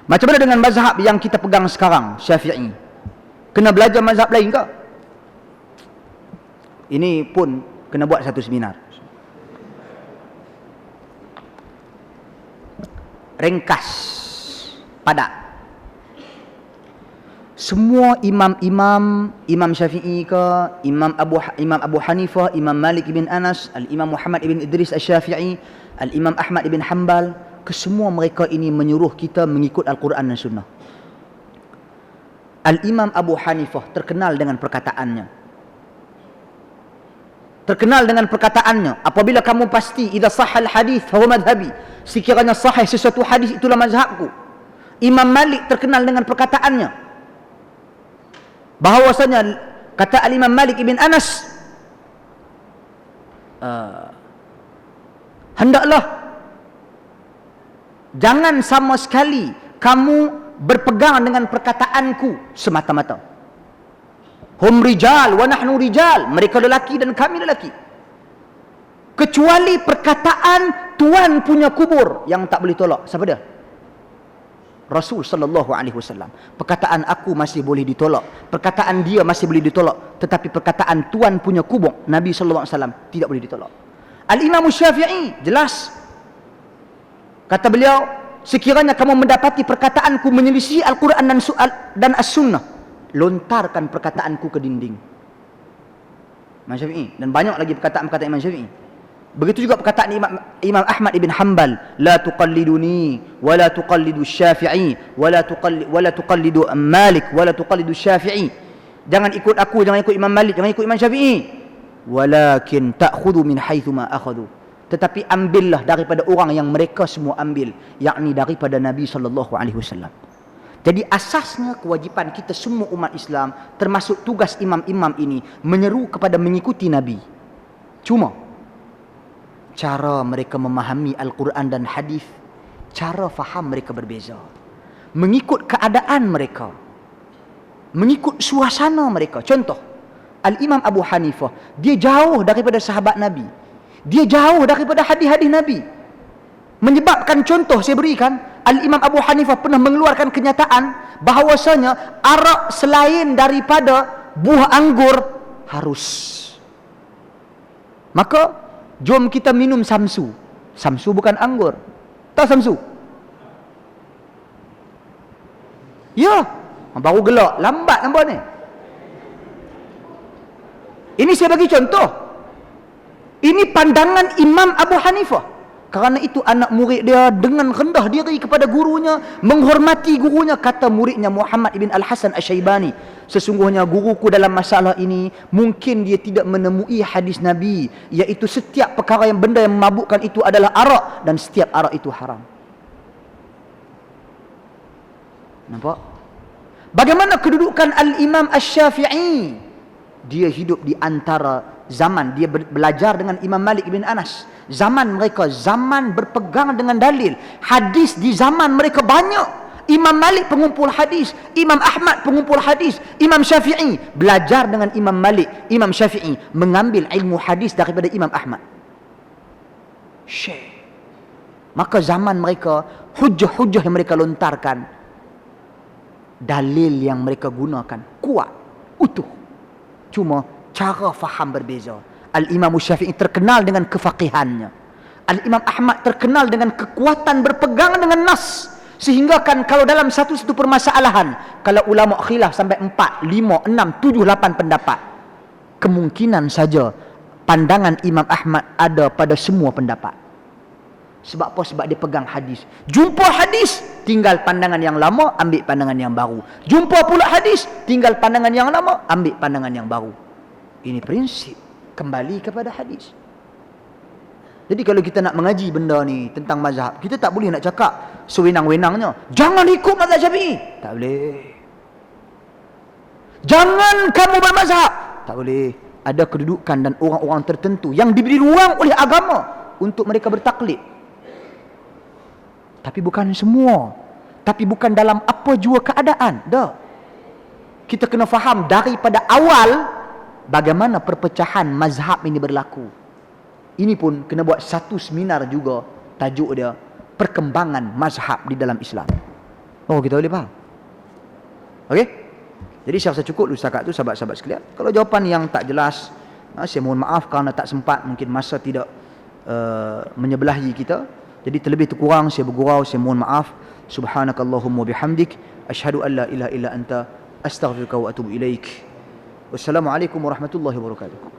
Macam mana dengan mazhab yang kita pegang sekarang, Syafi'i? Kena belajar mazhab lain ke? Ini pun kena buat satu seminar. Ringkas, padat. Semua Imam Syafi'i ke, Imam Abu Hanifah, Imam Malik ibn Anas, Al-Imam Muhammad ibn Idris Asy-Syafi'i, Al-Imam Ahmad ibn Hanbal, kesemua mereka ini menyuruh kita mengikut Al-Quran dan Sunnah. Al-Imam Abu Hanifah terkenal dengan perkataannya. Apabila kamu pasti idza sahhal hadis fa huwa madhhabi, sekiranya sahih sesuatu hadis itulah mazhabku. Imam Malik terkenal dengan perkataannya, bahwasanya kata Al-Imam Malik ibn Anas, hendaklah jangan sama sekali kamu berpegang dengan perkataanku semata-mata. Hum rijal wa nahnu rijal, mereka lelaki dan kami lelaki. Kecuali perkataan tuan punya kubur yang tak boleh tolak. Siapa dia? Rasul sallallahu alaihi wasallam. Perkataan aku masih boleh ditolak, perkataan dia masih boleh ditolak, tetapi perkataan tuan punya kubur Nabi sallallahu alaihi wasallam tidak boleh ditolak. Al-Imam Syafi'i jelas, kata beliau, sekiranya kamu mendapati perkataanku menyelisih Al-Quran dan As-Sunnah, lontarkan perkataanku ke dinding. Imam Syafi'i. Dan banyak lagi perkataan-perkataan Imam Syafi'i. Begitu juga perkataan Imam Ahmad ibn Hanbal, la tuqalliduni wa la tuqallidu Syafi'i wa la tuqallidu Malik wa la tuqallidu Syafi'i. Jangan ikut aku, jangan ikut Imam Malik, jangan ikut Imam Syafi'i. Walakin ta'khudhu min haitsu ma akhadhu. Tetapi ambillah daripada orang yang mereka semua ambil, yakni daripada Nabi sallallahu alaihi wasallam. Jadi asasnya kewajipan kita semua umat Islam, termasuk tugas imam-imam ini, menyeru kepada mengikuti Nabi. Cuma cara mereka memahami Al-Quran dan hadis, cara faham mereka berbeza. Mengikut keadaan mereka, mengikut suasana mereka. Contoh, Al-Imam Abu Hanifah, dia jauh daripada sahabat Nabi, dia jauh daripada hadis-hadis Nabi. Menyebabkan contoh saya berikan, Al-Imam Abu Hanifah pernah mengeluarkan kenyataan bahawasanya arak selain daripada buah anggur harus. Maka jom kita minum samsu. Samsu bukan anggur. Tahu samsu? Ya, baru gelak, lambat nampak ni. Ini saya bagi contoh. Ini pandangan Imam Abu Hanifah. Kerana itu anak murid dia dengan rendah diri kepada gurunya, menghormati gurunya. Kata muridnya Muhammad ibn Al-Hasan Asy-Syaibani, sesungguhnya guruku dalam masalah ini mungkin dia tidak menemui hadis Nabi, iaitu setiap perkara yang benda yang memabukkan itu adalah arak, dan setiap arak itu haram. Nampak? Bagaimana kedudukan Al-Imam Asy-Syafi'i? Dia hidup di antara zaman, dia belajar dengan Imam Malik bin Anas. Zaman mereka, zaman berpegang dengan dalil. Hadis di zaman mereka banyak. Imam Malik pengumpul hadis, Imam Ahmad pengumpul hadis, Imam Syafi'i belajar dengan Imam Malik, Imam Syafi'i mengambil ilmu hadis daripada Imam Ahmad. Syekh. Maka zaman mereka, hujah-hujah yang mereka lontarkan, dalil yang mereka gunakan kuat, utuh. Cuma cara faham berbeza. Al-Imam Syafi'i terkenal dengan kefaqihannya. Al-Imam Ahmad terkenal dengan kekuatan berpegang dengan nas. Sehingga kan kalau dalam satu permasalahan, kalau ulama khilaf sampai 4, 5, 6, 7, 8 pendapat, kemungkinan saja pandangan Imam Ahmad ada pada semua pendapat. Sebab apa? Sebab dia pegang hadis. Jumpa hadis, tinggal pandangan yang lama, ambil pandangan yang baru. Jumpa pula hadis, tinggal pandangan yang lama, ambil pandangan yang baru. Ini prinsip kembali kepada hadis. Jadi kalau kita nak mengaji benda ni tentang mazhab, kita tak boleh nak cakap sewenang-wenangnya, jangan ikut mazhab Syafi'i. Tak boleh. Jangan kamu bermazhab. Tak boleh. Ada kedudukan dan orang-orang tertentu yang diberi ruang oleh agama untuk mereka bertaklid. Tapi bukan semua. Tapi bukan dalam apa jua keadaan. Dah. Kita kena faham daripada awal bagaimana perpecahan mazhab ini berlaku. Ini pun kena buat satu seminar juga, tajuk dia perkembangan mazhab di dalam Islam. Oh, kita boleh faham. Okey? Jadi saya rasa cukup dulu setakat tu sahabat-sahabat sekalian. Kalau jawapan yang tak jelas, saya mohon maaf kerana tak sempat, mungkin masa tidak menyebelahi kita. Jadi terlebih terkurang saya bergurau, saya mohon maaf. Subhanakallahumma bihamdik, asyhadu an la ilaha illa anta, astaghfiruka wa atubu ilaik. Wassalamualaikum warahmatullahi wabarakatuh.